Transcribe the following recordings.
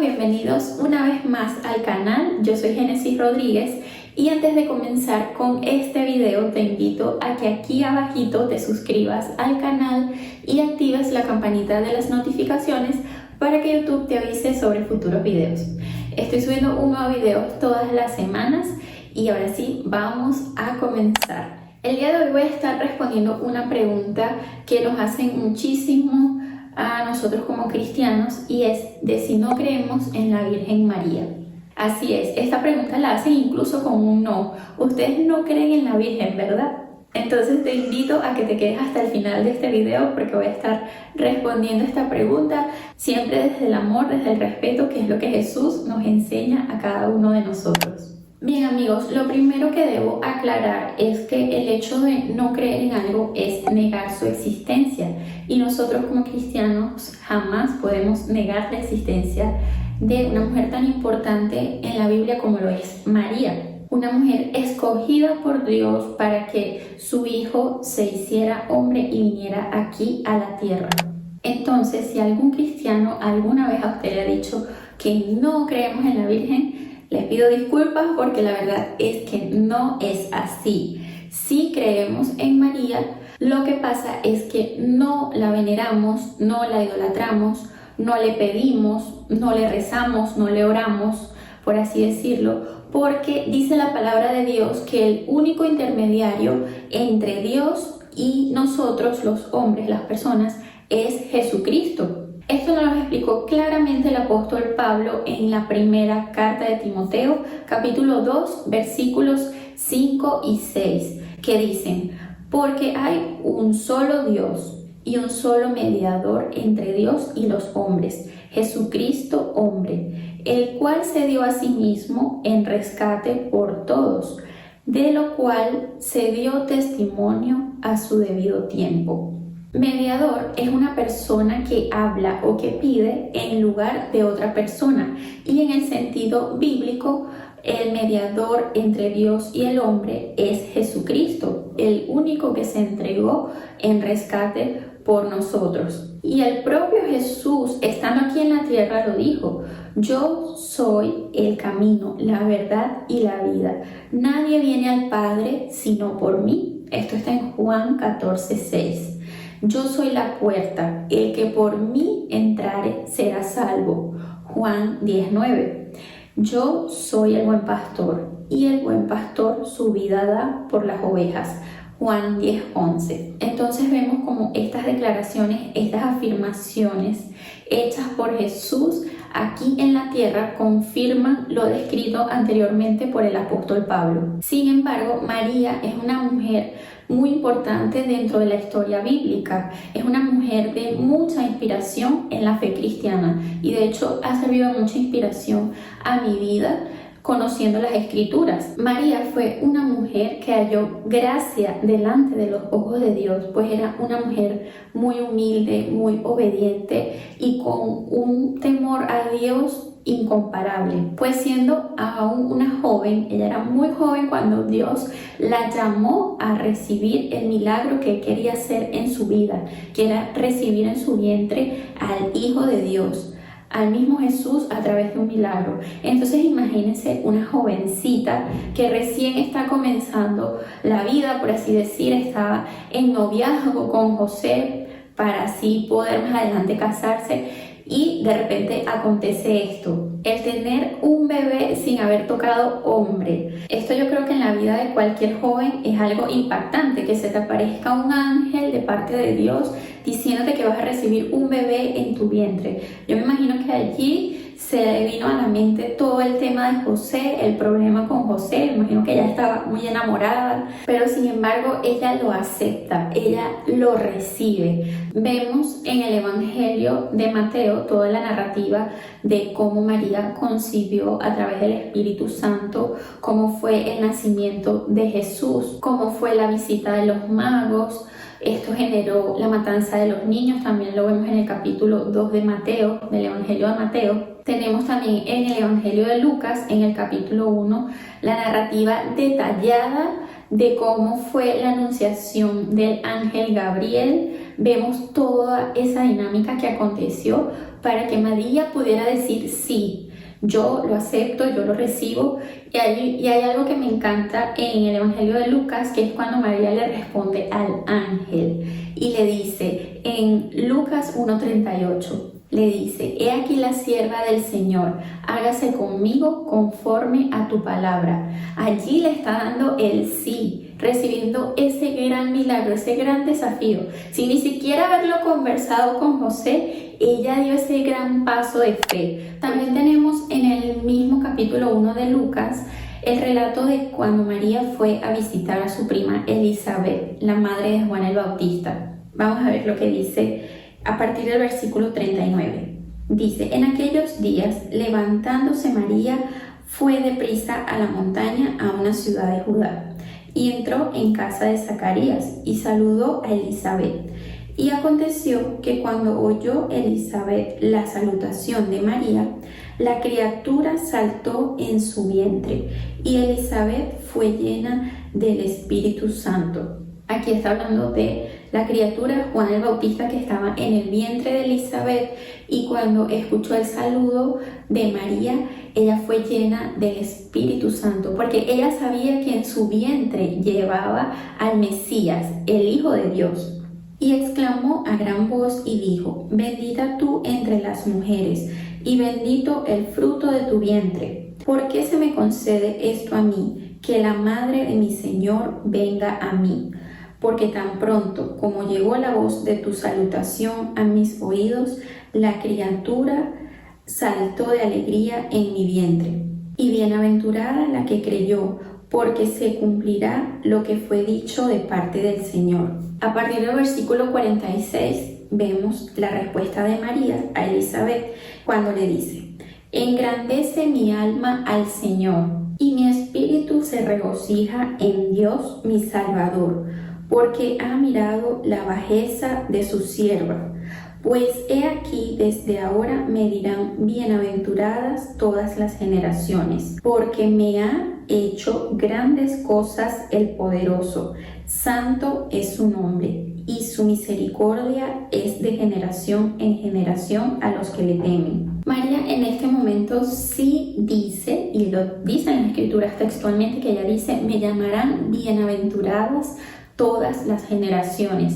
bienvenidos una vez más al canal. Yo soy Génesis Rodríguez y antes de comenzar con este video te invito a que aquí abajito te suscribas al canal y actives la campanita de las notificaciones para que YouTube te avise sobre futuros videos. Estoy subiendo un nuevo video todas las semanas y ahora sí, vamos a comenzar. El día de hoy voy a estar respondiendo una pregunta que nos hacen muchísimo a nosotros como cristianos y es de si no creemos en la Virgen María. Así es, esta pregunta la hacen incluso con un no. Ustedes no creen en la Virgen, ¿verdad? Entonces te invito a que te quedes hasta el final de este video porque voy a estar respondiendo esta pregunta siempre desde el amor, desde el respeto, que es lo que Jesús nos enseña a cada uno de nosotros. Bien amigos, lo primero que debo aclarar es que el hecho de no creer en algo es negar su existencia y nosotros como cristianos jamás podemos negar la existencia de una mujer tan importante en la Biblia como lo es María, una mujer escogida por Dios para que su hijo se hiciera hombre y viniera aquí a la tierra. Entonces, si algún cristiano alguna vez a usted le ha dicho que no creemos en la Virgen, les pido disculpas porque la verdad es que no es así. Sí creemos en María, lo que pasa es que no la veneramos, no la idolatramos, no le pedimos, no le rezamos, no le oramos, por así decirlo, porque dice la palabra de Dios que el único intermediario entre Dios y nosotros, los hombres, las personas, es Jesucristo. Esto nos lo explicó claramente el apóstol Pablo en la primera carta de Timoteo, capítulo 2, versículos 5 y 6, que dicen: porque hay un solo Dios y un solo mediador entre Dios y los hombres, Jesucristo hombre, el cual se dio a sí mismo en rescate por todos, de lo cual se dio testimonio a su debido tiempo. Mediador es una persona que habla o que pide en lugar de otra persona, y en el sentido bíblico el mediador entre Dios y el hombre es Jesucristo, el único que se entregó en rescate por nosotros. Y el propio Jesús, estando aquí en la tierra, lo dijo: yo soy el camino, la verdad y la vida. Nadie viene al Padre sino por mí. Esto está en Juan 14:6. Yo soy la puerta, el que por mí entrare será salvo. Juan 10:9. Yo soy el buen pastor, y el buen pastor su vida da por las ovejas. Juan 10:11. Entonces vemos como estas declaraciones, estas afirmaciones hechas por Jesús aquí en la tierra confirman lo descrito anteriormente por el apóstol Pablo. Sin embargo, María es una mujer muy importante dentro de la historia bíblica. Es una mujer de mucha inspiración en la fe cristiana y de hecho ha servido de mucha inspiración a mi vida conociendo las escrituras. María fue una mujer que halló gracia delante de los ojos de Dios, pues era una mujer muy humilde, muy obediente y con un temor a Dios incomparable. Pues siendo aún una joven, ella era muy joven cuando Dios la llamó a recibir el milagro que quería hacer en su vida, que era recibir en su vientre al Hijo de Dios, al mismo Jesús a través de un milagro. Entonces imagínense una jovencita que recién está comenzando la vida, por así decir, estaba en noviazgo con José para así poder más adelante casarse, y de repente acontece esto, el tener un bebé sin haber tocado hombre. Esto yo creo que en la vida de cualquier joven es algo impactante, que se te aparezca un ángel de parte de Dios diciéndote que vas a recibir un bebé en tu vientre. Yo me imagino que allí se le vino a la mente todo el tema de José, el problema con José. Me imagino que ella estaba muy enamorada, pero sin embargo ella lo acepta, ella lo recibe. Vemos en el Evangelio de Mateo toda la narrativa de cómo María concibió a través del Espíritu Santo, cómo fue el nacimiento de Jesús, cómo fue la visita de los magos. Esto generó la matanza de los niños, también lo vemos en el capítulo 2 de Mateo, del Evangelio de Mateo. Tenemos también en el Evangelio de Lucas, en el capítulo 1, la narrativa detallada de cómo fue la anunciación del ángel Gabriel vemos toda esa dinámica que aconteció para que María pudiera decir sí. Yo lo acepto, yo lo recibo. Y hay algo que me encanta en el Evangelio de Lucas, que es cuando María le responde al ángel y le dice en Lucas 1:38, le dice: he aquí la sierva del Señor, hágase conmigo conforme a tu palabra. Allí le está dando el sí, recibiendo ese gran milagro, ese gran desafío. Sin ni siquiera haberlo conversado con José, ella dio ese gran paso de fe. También tenemos en el mismo capítulo 1 de Lucas el relato de cuando María fue a visitar a su prima Elizabeth, la madre de Juan el Bautista. Vamos a ver lo que dice a partir del versículo 39. Dice: en aquellos días, levantándose María, fue deprisa a la montaña, a una ciudad de Judá, y entró en casa de Zacarías y saludó a Elizabeth. Y aconteció que cuando oyó Elizabeth la salutación de María, la criatura saltó en su vientre, y Elizabeth fue llena del Espíritu Santo. Aquí está hablando de la criatura Juan el Bautista, que estaba en el vientre de Elizabeth, y cuando escuchó el saludo de María, ella fue llena del Espíritu Santo, porque ella sabía que en su vientre llevaba al Mesías, el Hijo de Dios. Y exclamó a gran voz y dijo: bendita tú entre las mujeres, y bendito el fruto de tu vientre. ¿Por qué se me concede esto a mí, que la madre de mi Señor venga a mí? Porque tan pronto como llegó la voz de tu salutación a mis oídos, la criatura saltó de alegría en mi vientre. Y bienaventurada la que creyó, porque se cumplirá lo que fue dicho de parte del Señor. A partir del versículo 46 vemos la respuesta de María a Elizabeth cuando le dice: engrandece mi alma al Señor, y mi espíritu se regocija en Dios mi Salvador, porque ha mirado la bajeza de su sierva. Pues he aquí, desde ahora me dirán bienaventuradas todas las generaciones, porque me ha hecho grandes cosas el poderoso. Santo es su nombre, y su misericordia es de generación en generación a los que le temen. María en este momento sí dice, y lo dice en las escrituras textualmente, que ella dice: me llamarán bienaventuradas todas las generaciones.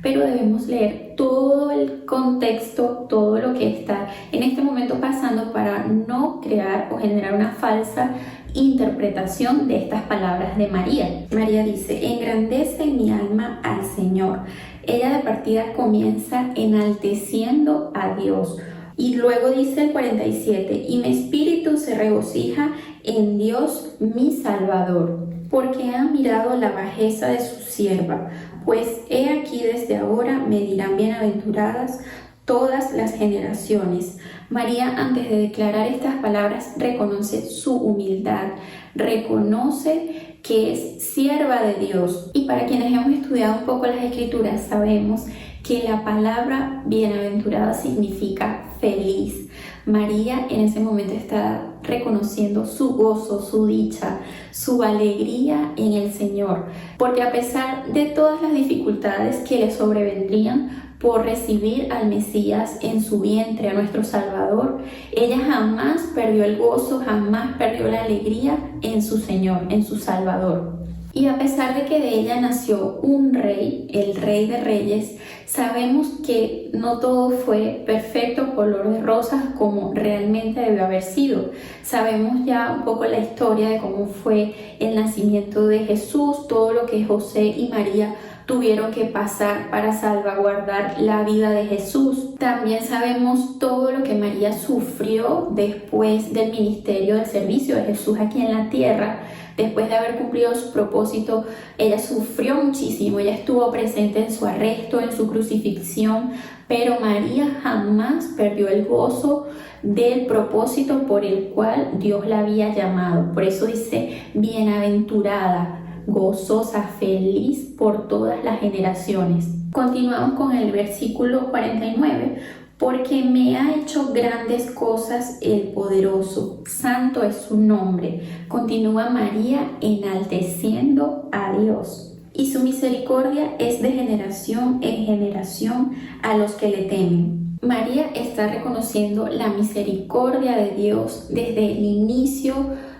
Pero debemos leer todo el contexto, todo lo que está en este momento pasando, para no crear o generar una falsa interpretación de estas palabras de María. María dice: engrandece mi alma al Señor. Ella de partida comienza enalteciendo a Dios. Y luego dice el 47: y mi espíritu se regocija en Dios mi Salvador, porque ha mirado la bajeza de su sierva. Pues he aquí, desde ahora me dirán bienaventuradas todas las generaciones. María, antes de declarar estas palabras, reconoce su humildad, reconoce que es sierva de Dios. Y para quienes hemos estudiado un poco las escrituras, sabemos que la palabra bienaventurada significa feliz. María en ese momento está reconociendo su gozo, su dicha, su alegría en el Señor, porque a pesar de todas las dificultades que le sobrevendrían por recibir al Mesías en su vientre, a nuestro Salvador, ella jamás perdió el gozo, jamás perdió la alegría en su Señor, en su Salvador. Y a pesar de que de ella nació un rey, el Rey de Reyes, sabemos que no todo fue perfecto, color de rosas, como realmente debió haber sido. Sabemos ya un poco la historia de cómo fue el nacimiento de Jesús, todo lo que José y María tuvieron que pasar para salvaguardar la vida de Jesús. También sabemos todo lo que María sufrió después del ministerio, del servicio de Jesús aquí en la tierra. Después de haber cumplido su propósito, ella sufrió muchísimo. Ella estuvo presente en su arresto, en su crucifixión, pero María jamás perdió el gozo del propósito por el cual Dios la había llamado. Por eso dice bienaventurada, gozosa, feliz por todas las generaciones. Continuamos con el versículo 49. Porque me ha hecho grandes cosas el poderoso, santo es su nombre. Continúa María enalteciendo a Dios. y su misericordia es de generación en generación a los que le temen. María está reconociendo la misericordia de Dios desde el inicio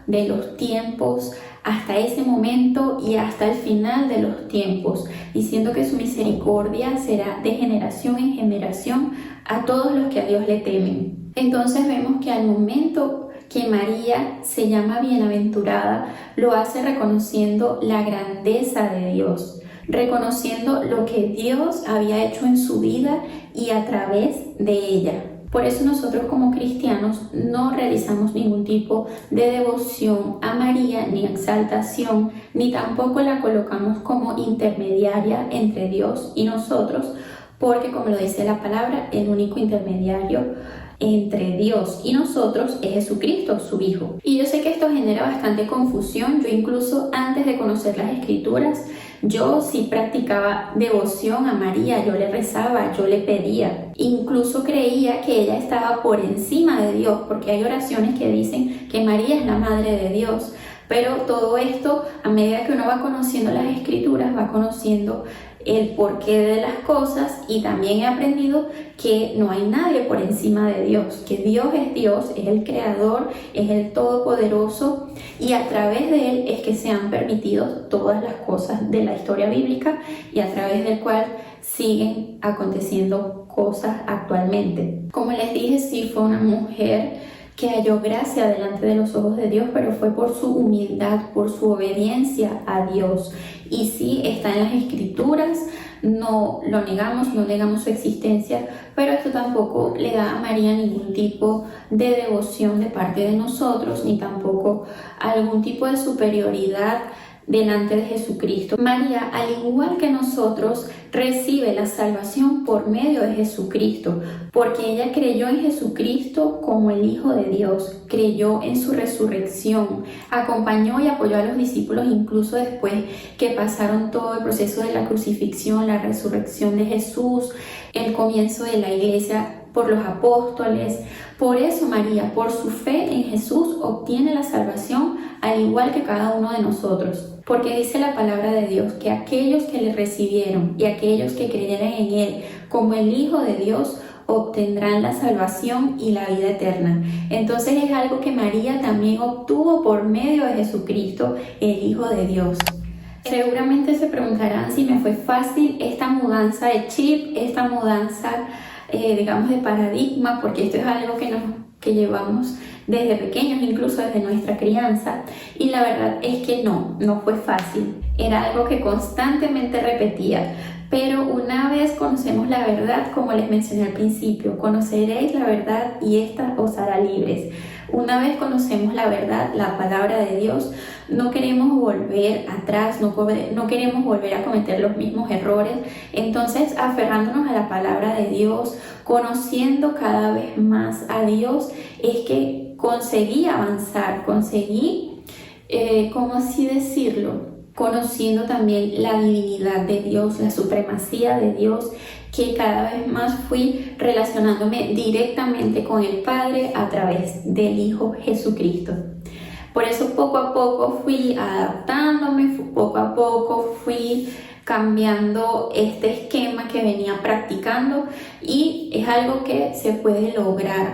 de los tiempos hasta ese momento y hasta el final de los tiempos, diciendo que su misericordia será de generación en generación a todos los que a Dios le temen. Entonces vemos que al momento que María se llama bienaventurada, lo hace reconociendo la grandeza de Dios, reconociendo lo que Dios había hecho en su vida y a través de ella. Por eso nosotros como cristianos no realizamos ningún tipo de devoción a María, ni exaltación, ni tampoco la colocamos como intermediaria entre Dios y nosotros, porque como lo dice la palabra, el único intermediario entre Dios y nosotros es Jesucristo, su Hijo. Y yo sé que esto genera bastante confusión. Yo incluso antes de conocer las Escrituras, yo sí practicaba devoción a María, yo le rezaba, yo le pedía. Incluso creía que ella estaba por encima de Dios, porque hay oraciones que dicen que María es la Madre de Dios. Pero todo esto, a medida que uno va conociendo las Escrituras, va conociendo el porqué de las cosas, y también he aprendido que no hay nadie por encima de Dios, que Dios, es el Creador, es el Todopoderoso, y a través de Él es que se han permitido todas las cosas de la historia bíblica y a través del cual siguen aconteciendo cosas actualmente. Como les dije, sí fue una mujer que halló gracia delante de los ojos de Dios, pero fue por su humildad, por su obediencia a Dios. Y sí, está en las Escrituras, no lo negamos, no negamos su existencia, pero esto tampoco le da a María ningún tipo de devoción de parte de nosotros, ni tampoco algún tipo de superioridad delante de Jesucristo. María, al igual que nosotros, recibe la salvación por medio de Jesucristo, porque ella creyó en Jesucristo como el Hijo de Dios, creyó en su resurrección, acompañó y apoyó a los discípulos incluso después que pasaron todo el proceso de la crucifixión, la resurrección de Jesús, el comienzo de la iglesia por los apóstoles. Por eso María, por su fe en Jesús, obtiene la salvación al igual que cada uno de nosotros. Porque dice la palabra de Dios que aquellos que le recibieron y aquellos que creyeran en Él como el Hijo de Dios obtendrán la salvación y la vida eterna. Entonces es algo que María también obtuvo por medio de Jesucristo, el Hijo de Dios. Seguramente se preguntarán si me fue fácil esta mudanza de chip, esta mudanza digamos de paradigma, porque esto es algo que llevamos desde pequeños, incluso desde nuestra crianza, y la verdad es que no fue fácil. Era algo que constantemente repetía, pero una vez conocemos la verdad, como les mencioné al principio, conoceréis la verdad y esta os hará libres. Una vez conocemos la verdad, la palabra de Dios, no queremos volver atrás, no queremos volver a cometer los mismos errores. Entonces, aferrándonos a la palabra de Dios, conociendo cada vez más a Dios, es que conseguí avanzar, ¿cómo así decirlo? Conociendo también la divinidad de Dios, la supremacía de Dios, que cada vez más fui relacionándome directamente con el Padre a través del Hijo Jesucristo. Por eso poco a poco fui adaptándome, poco a poco fui cambiando este esquema que venía practicando, y es algo que se puede lograr.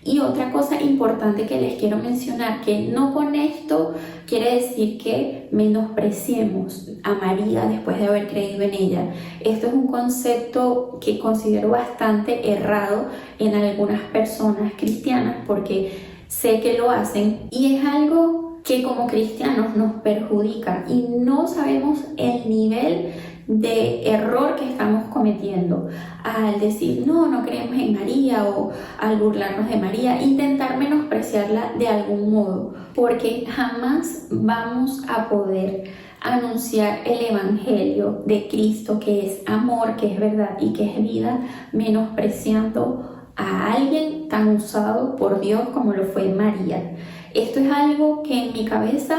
Y otra cosa importante que les quiero mencionar, que no con esto quiere decir que menospreciemos a María después de haber creído en ella. Esto es un concepto que considero bastante errado en algunas personas cristianas, porque sé que lo hacen y es algo que como cristianos nos perjudica y no sabemos el nivel de error que estamos cometiendo al decir no creemos en María, o al burlarnos de María, intentar menospreciarla de algún modo, porque jamás vamos a poder anunciar el evangelio de Cristo, que es amor, que es verdad y que es vida, menospreciando a alguien tan usado por Dios como lo fue María. Esto es algo que en mi cabeza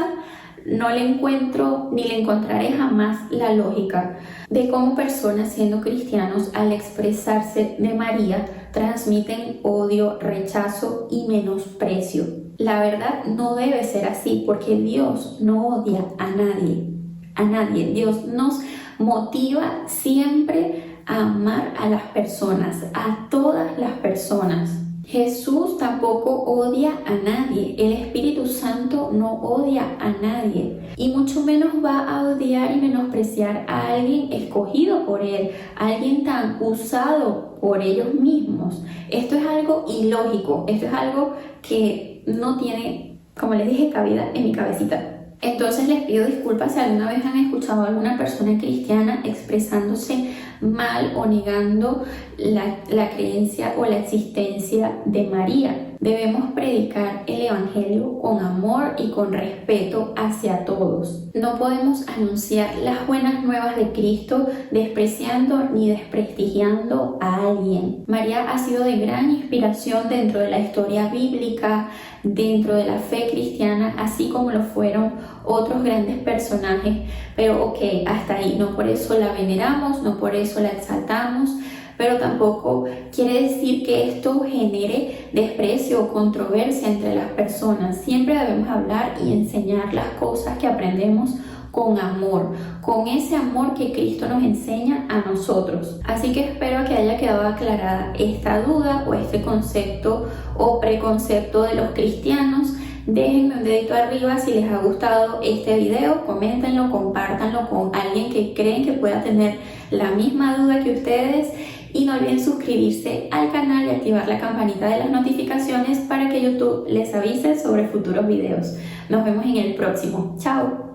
no le encuentro ni le encontraré jamás la lógica de cómo personas siendo cristianos, al expresarse de María, transmiten odio, rechazo y menosprecio. La verdad no debe ser así, porque Dios no odia a nadie. a nadie. Dios nos motiva siempre a amar a las personas, a todas las personas. Jesús tampoco odia a nadie, el Espíritu Santo no odia a nadie y mucho menos va a odiar y menospreciar a alguien escogido por Él, a alguien tan usado por ellos mismos. Esto es algo ilógico, esto es algo que no tiene, como les dije, cabida en mi cabecita. Entonces les pido disculpas si alguna vez han escuchado a alguna persona cristiana expresándose mal o negando la creencia o la existencia de María. Debemos predicar el Evangelio con amor y con respeto hacia todos. No podemos anunciar las buenas nuevas de Cristo despreciando ni desprestigiando a alguien. María ha sido de gran inspiración dentro de la historia bíblica, dentro de la fe cristiana, así como lo fueron otros grandes personajes, pero hasta ahí, no por eso la veneramos, no por eso la exaltamos, pero tampoco quiere decir que esto genere desprecio o controversia entre las personas. Siempre debemos hablar y enseñar las cosas que aprendemos con amor, con ese amor que Cristo nos enseña a nosotros. Así que espero que haya quedado aclarada esta duda o este concepto o preconcepto de los cristianos. Déjenme un dedito arriba si les ha gustado este video, coméntenlo, compártanlo con alguien que creen que pueda tener la misma duda que ustedes y no olviden suscribirse al canal y activar la campanita de las notificaciones para que YouTube les avise sobre futuros videos. Nos vemos en el próximo. ¡Chao!